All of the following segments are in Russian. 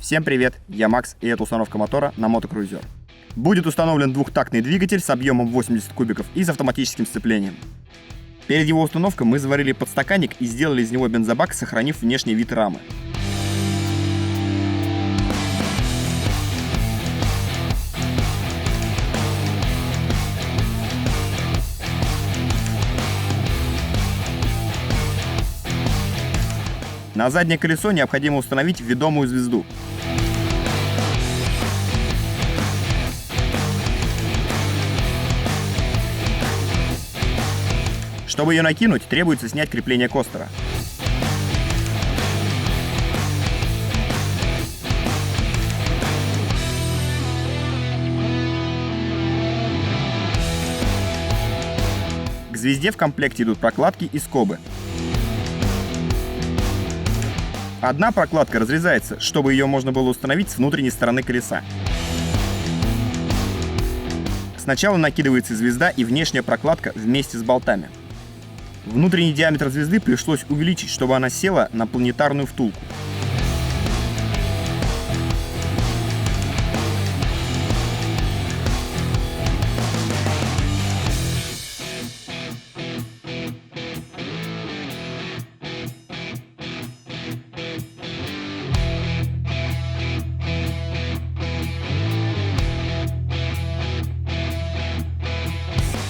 Всем привет, я Макс, и это установка мотора на мотокрузер. Будет установлен двухтактный двигатель с объемом 80 кубиков и с автоматическим сцеплением. Перед его установкой мы заварили подстаканник и сделали из него бензобак, сохранив внешний вид рамы. На заднее колесо необходимо установить ведомую звезду. Чтобы ее накинуть, требуется снять крепление костера. К звезде в комплекте идут прокладки и скобы. Одна прокладка разрезается, чтобы ее можно было установить с внутренней стороны колеса. Сначала накидывается звезда и внешняя прокладка вместе с болтами. Внутренний диаметр звезды пришлось увеличить, чтобы она села на планетарную втулку.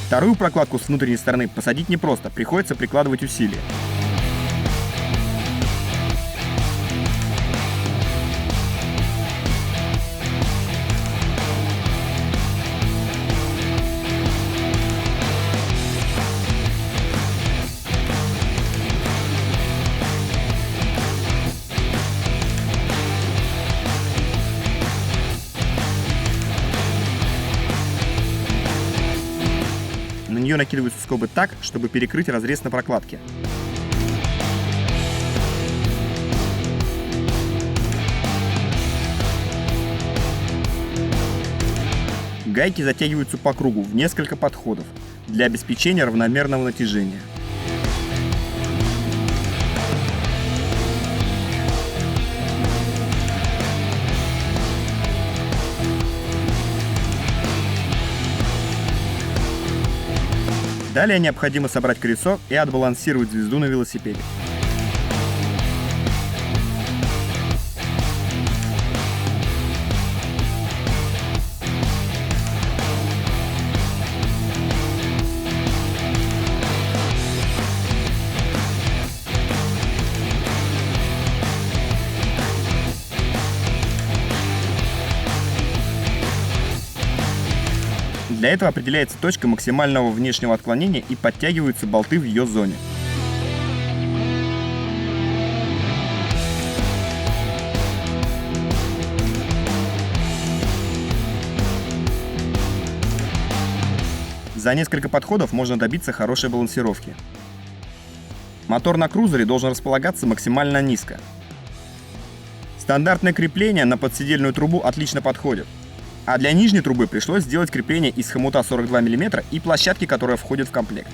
Вторую прокладку с внутренней стороны посадить непросто, приходится прикладывать усилия. На нее накидываются скобы так, чтобы перекрыть разрез на прокладке. Гайки затягиваются по кругу в несколько подходов для обеспечения равномерного натяжения. Далее необходимо собрать колесо и отбалансировать звезду на велосипеде. Для этого определяется точка максимального внешнего отклонения и подтягиваются болты в ее зоне. За несколько подходов можно добиться хорошей балансировки. Мотор на крузере должен располагаться максимально низко. Стандартное крепление на подседельную трубу отлично подходит. А для нижней трубы пришлось сделать крепление из хомута 42 мм и площадки, которая входит в комплект.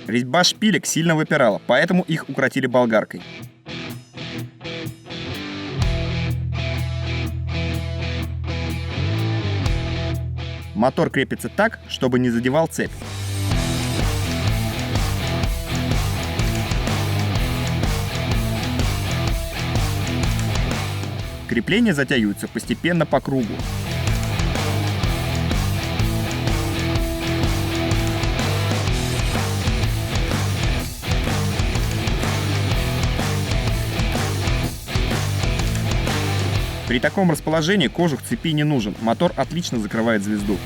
Резьба шпилек сильно выпирала, поэтому их укоротили болгаркой. Мотор крепится так, чтобы не задевал цепь. Крепления затягиваются постепенно по кругу. При таком расположении кожух цепи не нужен, мотор отлично закрывает звезду.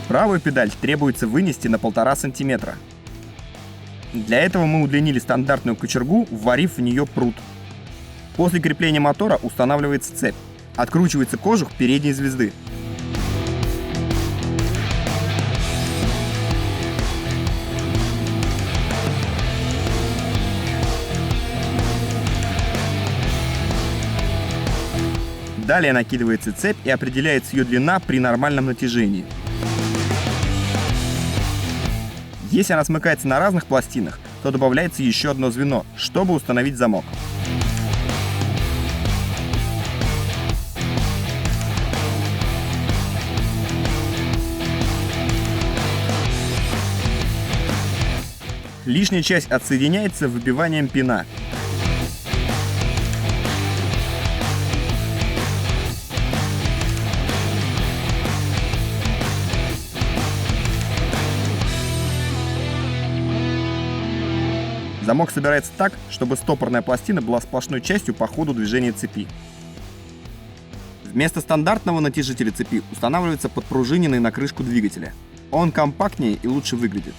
Правую педаль требуется вынести на 1,5 см. Для этого мы удлинили стандартную кочергу, вварив в нее прут. После крепления мотора устанавливается цепь. Откручивается кожух передней звезды. Далее накидывается цепь и определяется ее длина при нормальном натяжении. Если она смыкается на разных пластинах, то добавляется еще одно звено, чтобы установить замок. Лишняя часть отсоединяется выбиванием пина. Замок собирается так, чтобы стопорная пластина была сплошной частью по ходу движения цепи. Вместо стандартного натяжителя цепи устанавливается подпружиненный на крышку двигателя. Он компактнее и лучше выглядит.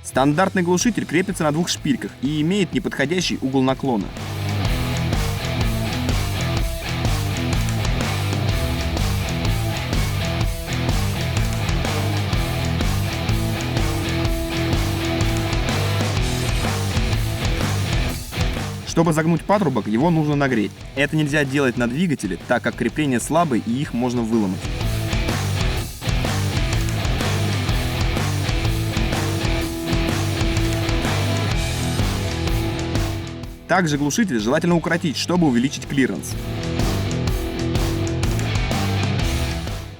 Стандартный глушитель крепится на двух шпильках и имеет неподходящий угол наклона. Чтобы загнуть патрубок, его нужно нагреть. Это нельзя делать на двигателе, так как крепления слабые и их можно выломать. Также глушитель желательно укоротить, чтобы увеличить клиренс.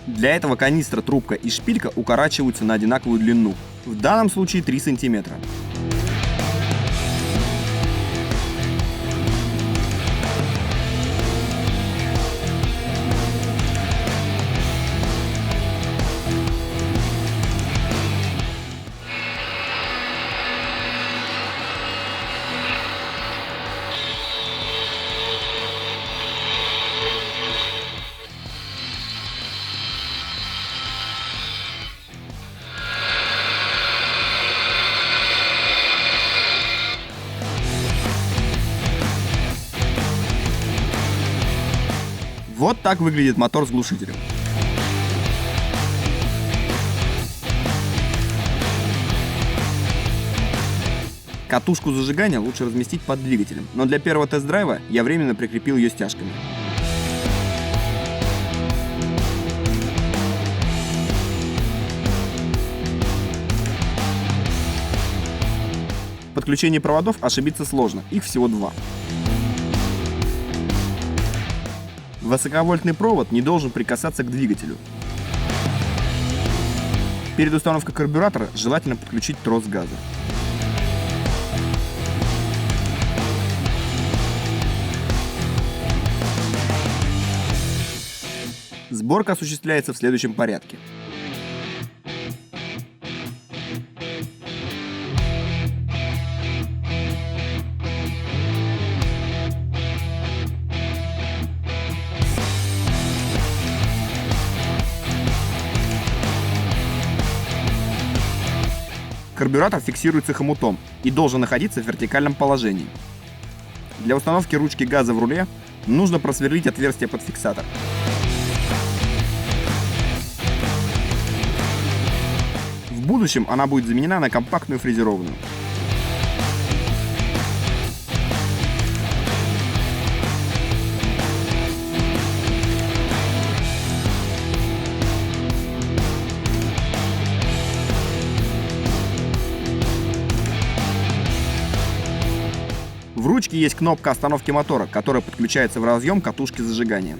Для этого канистра, трубка и шпилька укорачиваются на одинаковую длину, в данном случае 3 см. Вот так выглядит мотор с глушителем. Катушку зажигания лучше разместить под двигателем, но для первого тест-драйва я временно прикрепил ее стяжками. В подключении проводов ошибиться сложно, их всего 2. Высоковольтный провод не должен прикасаться к двигателю. Перед установкой карбюратора желательно подключить трос газа. Сборка осуществляется в следующем порядке. Карбюратор фиксируется хомутом и должен находиться в вертикальном положении. Для установки ручки газа в руле нужно просверлить отверстие под фиксатор. В будущем она будет заменена на компактную фрезерованную. В ручке есть кнопка остановки мотора, которая подключается в разъем катушки зажигания.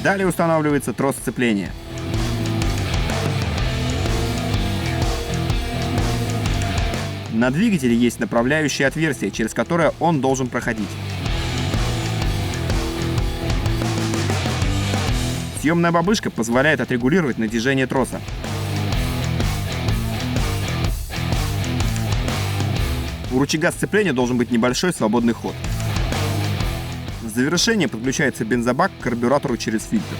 Далее устанавливается трос сцепления. На двигателе есть направляющее отверстие, через которое он должен проходить. Съемная бабышка позволяет отрегулировать натяжение троса. У рычага сцепления должен быть небольшой свободный ход. В завершение подключается бензобак к карбюратору через фильтр.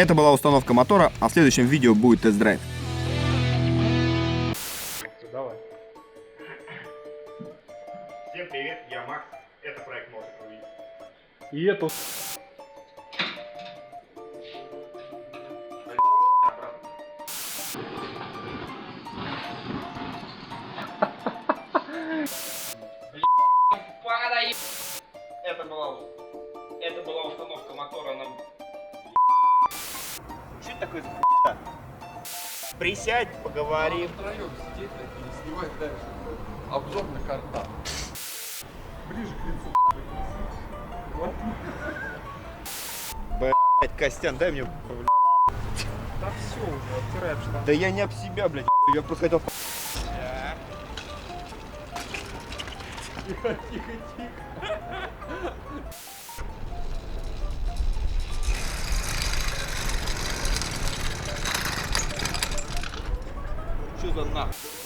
Это была установка мотора, а в следующем видео будет тест-драйв. Давай. Всем привет, я Макс. Это проект Мотор. И это... Это была установка мотора на... Что это такое за хуйня? Присядь, поговорим. Втроем сидеть такие, снимать дальше. Обзор на карта. Ближе к лицу. Блять, Костян, дай мне... Да все уже, обтирай об штаны. Да я не об себя, блядь, я просто хотел... Тихо, тихо, тихо. Что за нахуй?